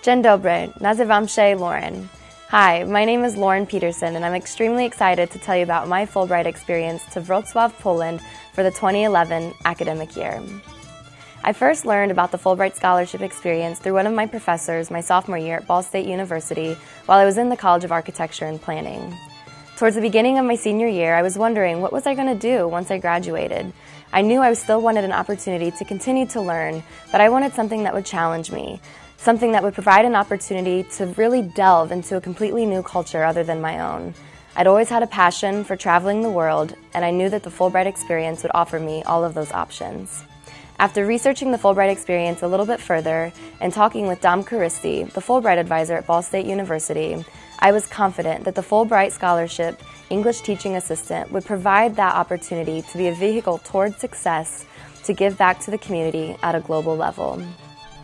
Dzień dobry, nazywam się Lauren. Hi, my name is Lauren Petersen, and I'm extremely excited to tell you about my Fulbright experience to Wrocław, Poland for the 2011 academic year. I first learned about the Fulbright scholarship experience through one of my professors my sophomore year at Ball State University while I was in the College of Architecture and Planning. Towards the beginning of my senior year, I was wondering what was I going to do once I graduated. I knew I still wanted an opportunity to continue to learn, but I wanted something that would challenge me, something that would provide an opportunity to really delve into a completely new culture other than my own. I'd always had a passion for traveling the world, and I knew that the Fulbright experience would offer me all of those options. After researching the Fulbright experience a little bit further and talking with Dom Caristi, the Fulbright advisor at Ball State University, I was confident that the Fulbright Scholarship English Teaching Assistant would provide that opportunity to be a vehicle toward success to give back to the community at a global level.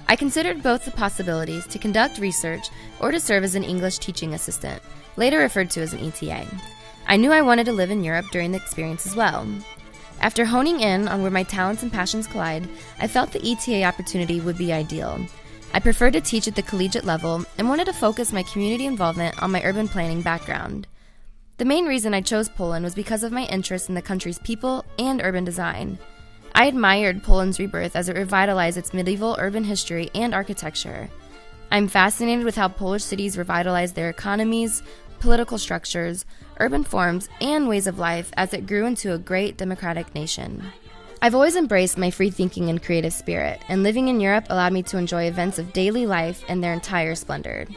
I considered both the possibilities to conduct research or to serve as an English teaching assistant, later referred to as an ETA. I knew I wanted to live in Europe during the experience as well. After honing in on where my talents and passions collide, I felt the ETA opportunity would be ideal. I preferred to teach at the collegiate level and wanted to focus my community involvement on my urban planning background. The main reason I chose Poland was because of my interest in the country's people and urban design. I admired Poland's rebirth as it revitalized its medieval urban history and architecture. I'm fascinated with how Polish cities revitalized their economies, political structures, urban forms, and ways of life as it grew into a great democratic nation. I've always embraced my free thinking and creative spirit, and living in Europe allowed me to enjoy events of daily life in their entire splendor.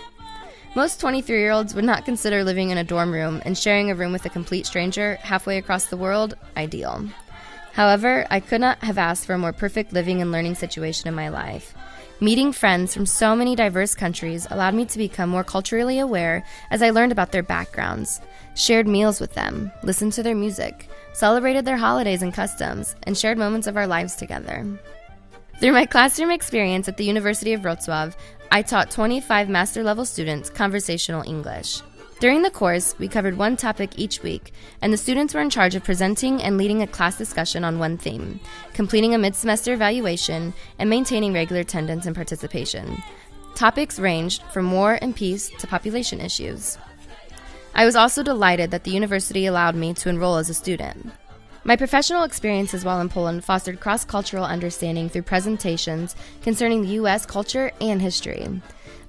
Most 23-year-olds would not consider living in a dorm room and sharing a room with a complete stranger halfway across the world ideal. However, I could not have asked for a more perfect living and learning situation in my life. Meeting friends from so many diverse countries allowed me to become more culturally aware as I learned about their backgrounds, shared meals with them, listened to their music, celebrated their holidays and customs, and shared moments of our lives together. Through my classroom experience at the University of Wrocław, I taught 25 master-level students conversational English. During the course, we covered one topic each week, and the students were in charge of presenting and leading a class discussion on one theme, completing a mid-semester evaluation, and maintaining regular attendance and participation. Topics ranged from war and peace to population issues. I was also delighted that the university allowed me to enroll as a student. My professional experiences while in Poland fostered cross-cultural understanding through presentations concerning the U.S. culture and history.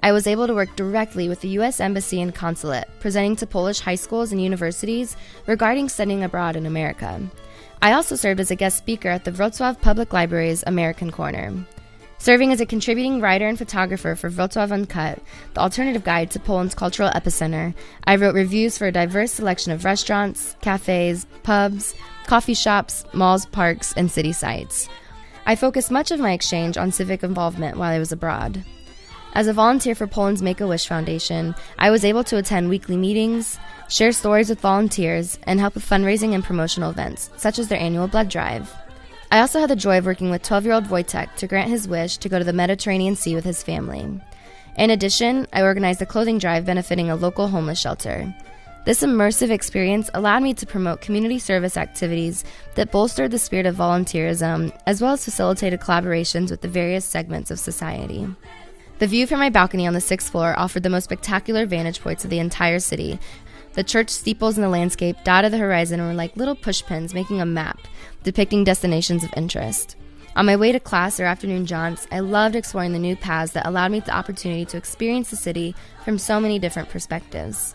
I was able to work directly with the U.S. Embassy and Consulate, presenting to Polish high schools and universities regarding studying abroad in America. I also served as a guest speaker at the Wrocław Public Library's American Corner. Serving as a contributing writer and photographer for Wrocław Uncut, the alternative guide to Poland's cultural epicenter, I wrote reviews for a diverse selection of restaurants, cafes, pubs, coffee shops, malls, parks, and city sites. I focused much of my exchange on civic involvement while I was abroad. As a volunteer for Poland's Make-A-Wish Foundation, I was able to attend weekly meetings, share stories with volunteers, and help with fundraising and promotional events, such as their annual blood drive. I also had the joy of working with 12-year-old Wojtek to grant his wish to go to the Mediterranean Sea with his family. In addition, I organized a clothing drive benefiting a local homeless shelter. This immersive experience allowed me to promote community service activities that bolstered the spirit of volunteerism, as well as facilitated collaborations with the various segments of society. The view from my balcony on the 6th floor offered the most spectacular vantage points of the entire city. The church steeples in the landscape dotted the horizon were like little pushpins making a map, depicting destinations of interest. On my way to class or afternoon jaunts, I loved exploring the new paths that allowed me the opportunity to experience the city from so many different perspectives.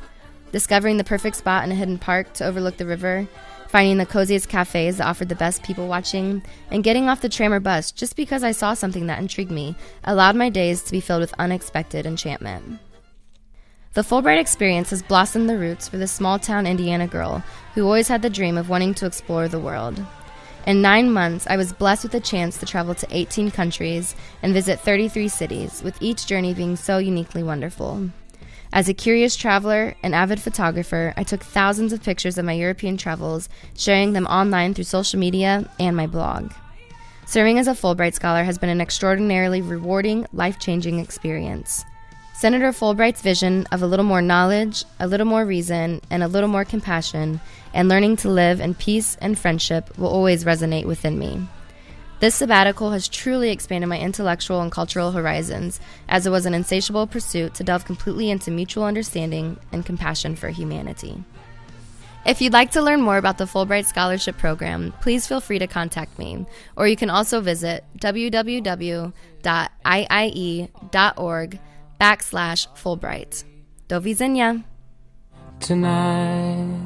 Discovering the perfect spot in a hidden park to overlook the river, finding the coziest cafes that offered the best people watching, and getting off the tram or bus just because I saw something that intrigued me allowed my days to be filled with unexpected enchantment. The Fulbright experience has blossomed the roots for this small-town Indiana girl who always had the dream of wanting to explore the world. In 9 months, I was blessed with the chance to travel to 18 countries and visit 33 cities, with each journey being so uniquely wonderful. As a curious traveler and avid photographer, I took thousands of pictures of my European travels, sharing them online through social media and my blog. Serving as a Fulbright scholar has been an extraordinarily rewarding, life-changing experience. Senator Fulbright's vision of a little more knowledge, a little more reason, and a little more compassion, and learning to live in peace and friendship will always resonate within me. This sabbatical has truly expanded my intellectual and cultural horizons, as it was an insatiable pursuit to delve completely into mutual understanding and compassion for humanity. If you'd like to learn more about the Fulbright Scholarship Program, please feel free to contact me, or you can also visit www.iie.org/Fulbright. Do widzenia! Tonight